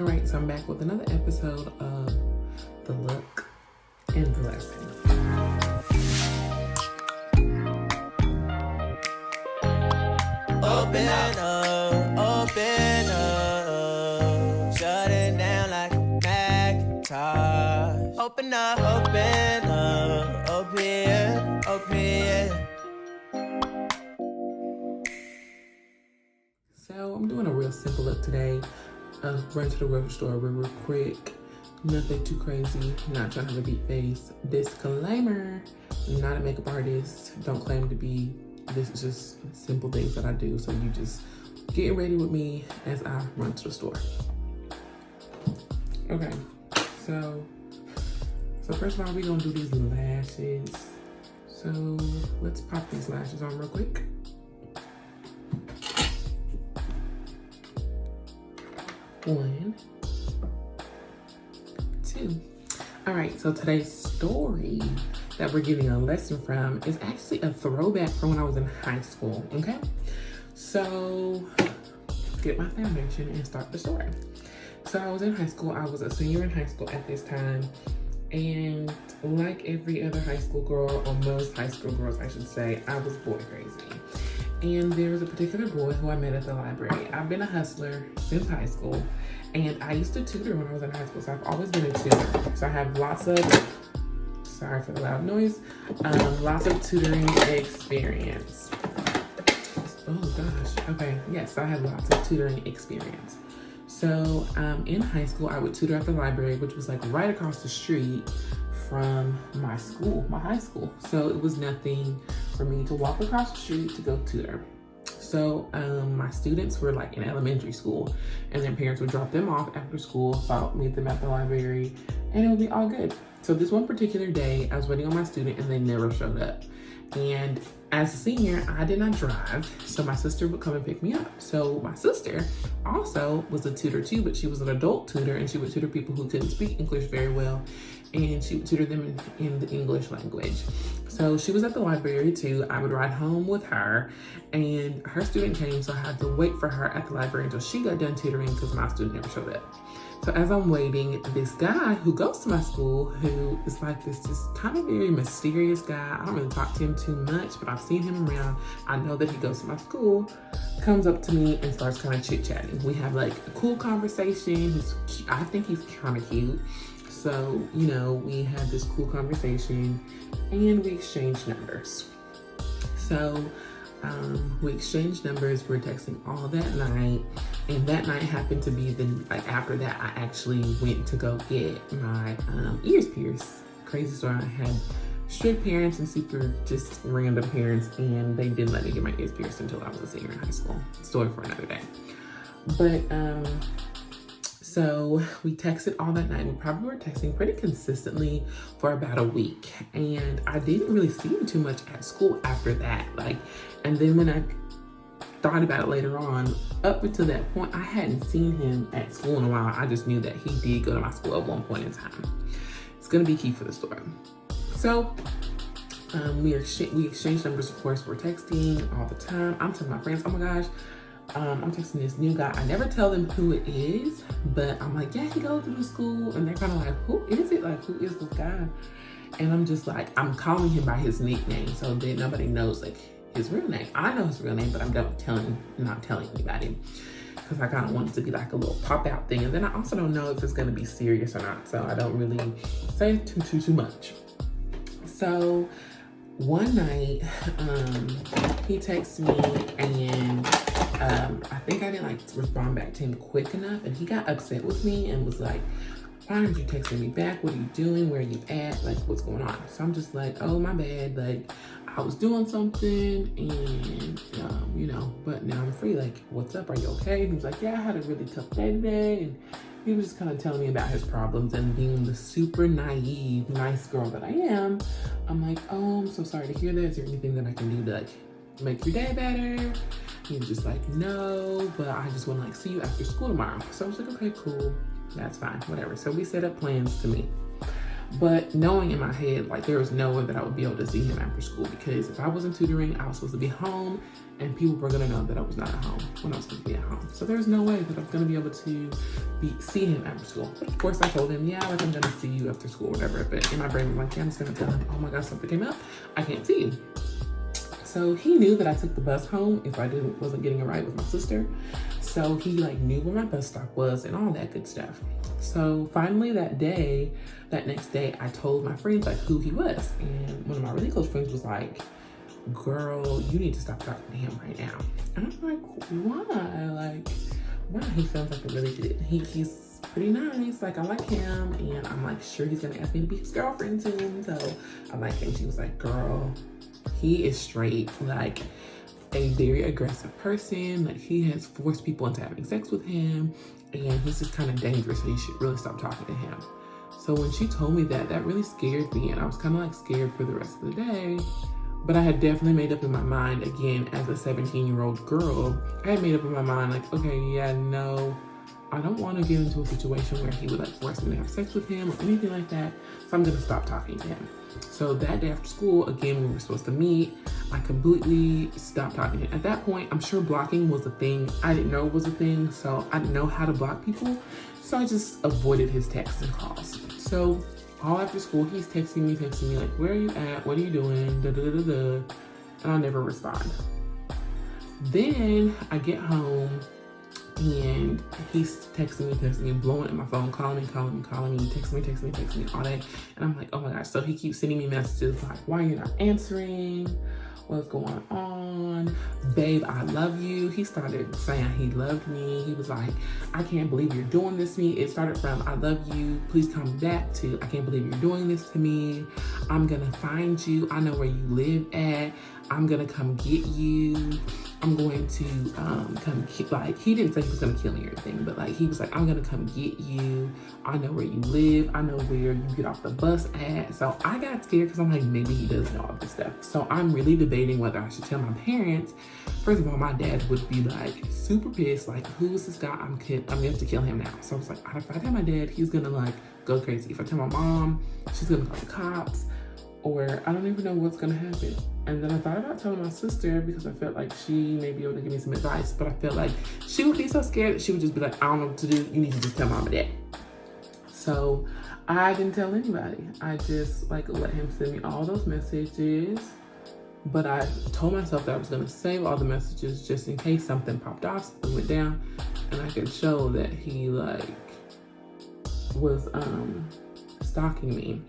All right, so I'm back with another episode of The Look and the Lesson. Open up, shut it down like a Macintosh. Open up, open. So I'm doing a real simple look today. Run to the grocery store real quick. Nothing too crazy. Not trying to have a deep face. Disclaimer, I'm not a makeup artist. Don't claim to be. This is just simple things that I do. So you just get ready with me as I run to the store. Okay, so first of all, we're gonna do these lashes. So let's pop these lashes on real quick. One, two. All right, so today's story that we're getting a lesson from is actually a throwback from when I was in high school, okay? So get my foundation and start the story. So I was in high school. I was a senior in high school at this time. And like every other high school girl, or most high school girls, I should say, I was boy crazy. And there was a particular boy who I met at the library. I've been a hustler since high school, and I used to tutor when I was in high school, so I've always been a tutor. So I have lots of, sorry for the loud noise, lots of tutoring experience. Oh gosh, okay, yes, I have lots of tutoring experience. So in high school, I would tutor at the library, which was like right across the street from my school, my high school. So it was nothing for me to walk across the street to go tutor. So my students were like in elementary school, and their parents would drop them off after school. So I'll meet them at the library and it would be all good. So this one particular day, I was waiting on my student and they never showed up. And as a senior, I did not drive, so my sister would come and pick me up. So my sister also was a tutor too, but she was an adult tutor, and she would tutor people who couldn't speak English very well, and she would tutor them in the English language. So she was at the library too. I would ride home with her, and her student came, so I had to wait for her at the library until she got done tutoring because my student never showed up. So as I'm waiting, this guy who goes to my school, who is like this just kind of very mysterious guy, I don't really talk to him too much, but I've seen him around. I know that he goes to my school, comes up to me and starts kind of chit-chatting. We have like a cool conversation. I think he's kind of cute. So, you know, we had this cool conversation and we exchanged numbers. So we exchanged numbers, we were texting all that night, and that night happened to be after that I actually went to go get my ears pierced. Crazy story, I had strict parents and super just random parents, and they didn't let me get my ears pierced until I was a senior in high school. Story for another day. But so we texted all that night. We probably were texting pretty consistently for about a week. And I didn't really see him too much at school after that. And then when I thought about it later on, up until that point, I hadn't seen him at school in a while. I just knew that he did go to my school at one point in time. It's gonna be key for the story. So we exchanged numbers, of course. We're texting all the time. I'm telling my friends, oh my gosh, I'm texting this new guy. I never tell them who it is, but I'm like, yeah, he goes to the school. And they're kind of like, who is it? Like, who is this guy? And I'm just like, I'm calling him by his nickname so that nobody knows like his real name. I know his real name, but I'm not telling anybody because I kind of want it to be like a little pop out thing. And then I also don't know if it's going to be serious or not. So I don't really say too much. So one night, he texted me and I think I didn't respond back to him quick enough, and he got upset with me and was like, why aren't you texting me back? What are you doing? Where are you at? Like, what's going on? So I'm just like, oh, my bad. Like, I was doing something and, you know, but now I'm free. Like, what's up? Are you okay? And he was like, yeah, I had a really tough day today. And he was just kind of telling me about his problems, and being the super naive, nice girl that I am, I'm like, oh, I'm so sorry to hear that. Is there anything that I can do to like make your day better? He was just like, no, but I just want to like see you after school tomorrow. So I was like, okay, cool. That's fine, whatever. So we set up plans to meet. But knowing in my head, like there was no way that I would be able to see him after school, because if I wasn't tutoring, I was supposed to be home and people were gonna know that I was not at home when I was supposed to be at home. So there's no way that I'm gonna be able to see him after school. But of course I told him, yeah, like I'm gonna see you after school, whatever. But in my brain, I'm like, yeah, I'm just gonna tell him, oh my gosh, something came up, I can't see you. So he knew that I took the bus home if I wasn't getting a ride with my sister. So he like knew where my bus stop was and all that good stuff. So finally that next day, I told my friends like who he was. And one of my really close friends was like, girl, you need to stop talking to him right now. And I'm like, why? Like, wow, he sounds like a really good, he's pretty nice. Like, I like him. And I'm like, sure, he's gonna ask me to be his girlfriend soon. So I like him. She was like, girl, he is straight, like a very aggressive person. Like he has forced people into having sex with him, and he's just kind of dangerous, so you should really stop talking to him. So when she told me that, that really scared me, and I was kind of like scared for the rest of the day. But I had definitely made up in my mind, again, as a 17-year-old girl, I had made up in my mind like, okay, yeah, no, I don't want to get into a situation where he would like force me to have sex with him or anything like that. So I'm gonna stop talking to him. So that day after school, again, we were supposed to meet. I completely stopped talking to him. At that point, I'm sure blocking was a thing. I didn't know it was a thing, so I didn't know how to block people. So I just avoided his texts and calls. So all after school, he's texting me like, where are you at? What are you doing? Da, da, da, da, da. And I never respond. Then I get home and he's texting me, blowing up my phone, calling me, texting me all day. And I'm like, oh my gosh. So he keeps sending me messages like, why are you not answering? What's going on? Babe, I love you. He started saying he loved me. He was like, I can't believe you're doing this to me. It started from, I love you, please come back, to, I can't believe you're doing this to me. I'm gonna find you. I know where you live at. I'm gonna come get you. I'm going to come, like, he didn't say he was gonna kill me or anything, but like, he was like, I'm gonna come get you. I know where you live. I know where you get off the bus at. So I got scared because I'm like, maybe he does know all this stuff. So I'm really debating whether I should tell my parents. First of all, my dad would be like super pissed, like, who is this guy? I'm going to have to kill him now. So I was like, if I tell my dad, he's gonna like go crazy. If I tell my mom, she's gonna call the cops, or I don't even know what's gonna happen. And then I thought about telling my sister because I felt like she may be able to give me some advice, but I felt like she would be so scared that she would just be like, I don't know what to do. You need to just tell mom and dad. So I didn't tell anybody. I just like let him send me all those messages. But I told myself that I was gonna save all the messages just in case something popped off, something went down, and I could show that he like was stalking me.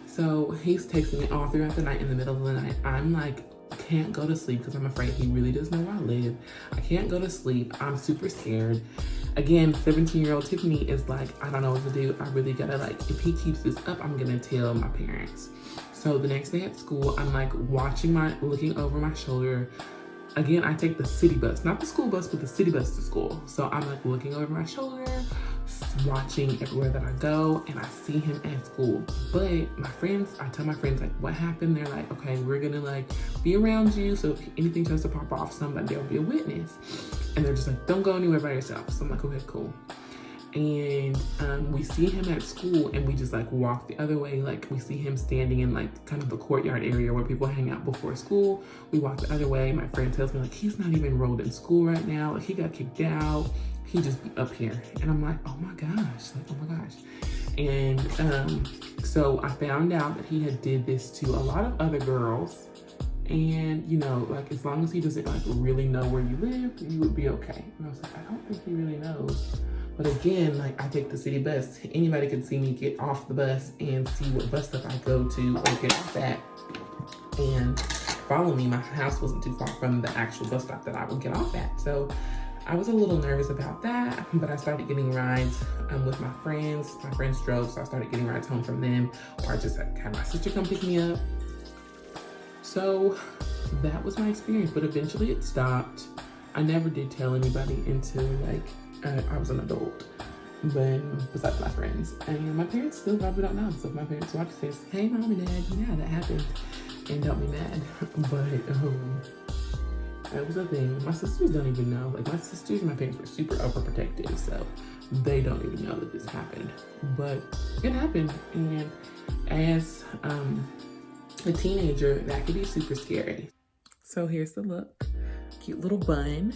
So he's texting me all throughout the night. In the middle of the night, I'm like, can't go to sleep because I'm afraid he really does know where I live. I can't go to sleep. I'm super scared. Again, 17-year-old Tiffany is like, I don't know what to do. I really gotta like, if he keeps this up, I'm gonna tell my parents. So the next day at school, I'm like looking over my shoulder. Again, I take the city bus, not the school bus, but the city bus to school. So I'm like looking over my shoulder, watching everywhere that I go, and I see him at school. But I tell my friends like what happened. They're like, okay, we're gonna like be around you, so if anything tries to pop off, somebody, there'll be a witness. And they're just like, don't go anywhere by yourself. So I'm like, okay, cool. And we see him at school, and we just like walk the other way. Like we see him standing in like kind of the courtyard area where people hang out before school. We walk the other way. My friend tells me like, he's not even enrolled in school right now. Like he got kicked out. He just be up here. And I'm like, oh my gosh, like, oh my gosh. And so I found out that he had did this to a lot of other girls. And, you know, like, as long as he doesn't like really know where you live, you would be okay. And I was like, I don't think he really knows. But again, like, I take the city bus. Anybody could see me get off the bus and see what bus stop I go to or get off at and follow me. My house wasn't too far from the actual bus stop that I would get off at. So I was a little nervous about that, but I started getting rides with my friends. My friends drove, so I started getting rides home from them, or I just had my sister come pick me up. So that was my experience, but eventually it stopped. I never did tell anybody until like I was an adult, besides my friends. And my parents still probably don't know. So if my parents watch this, hey mom and dad, yeah, that happened, and don't be mad. But that was a thing. My sisters don't even know. Like my sisters and my parents were super overprotective, so they don't even know that this happened. But it happened, and as a teenager, that could be super scary. So here's the look. Cute little bun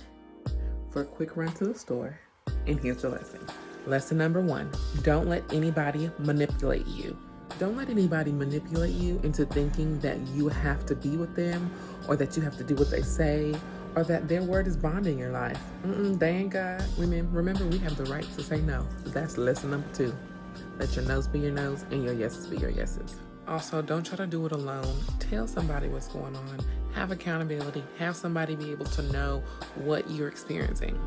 for a quick run to the store. And here's the lesson. Lesson number 1, don't let anybody manipulate you. Don't let anybody manipulate you into thinking that you have to be with them, or that you have to do what they say, or that their word is bond in your life. They ain't God. Remember, we have the right to say no. That's lesson number 2. Let your no's be your no's and your yeses be your yeses. Also, don't try to do it alone. Tell somebody what's going on. Have accountability. Have somebody be able to know what you're experiencing.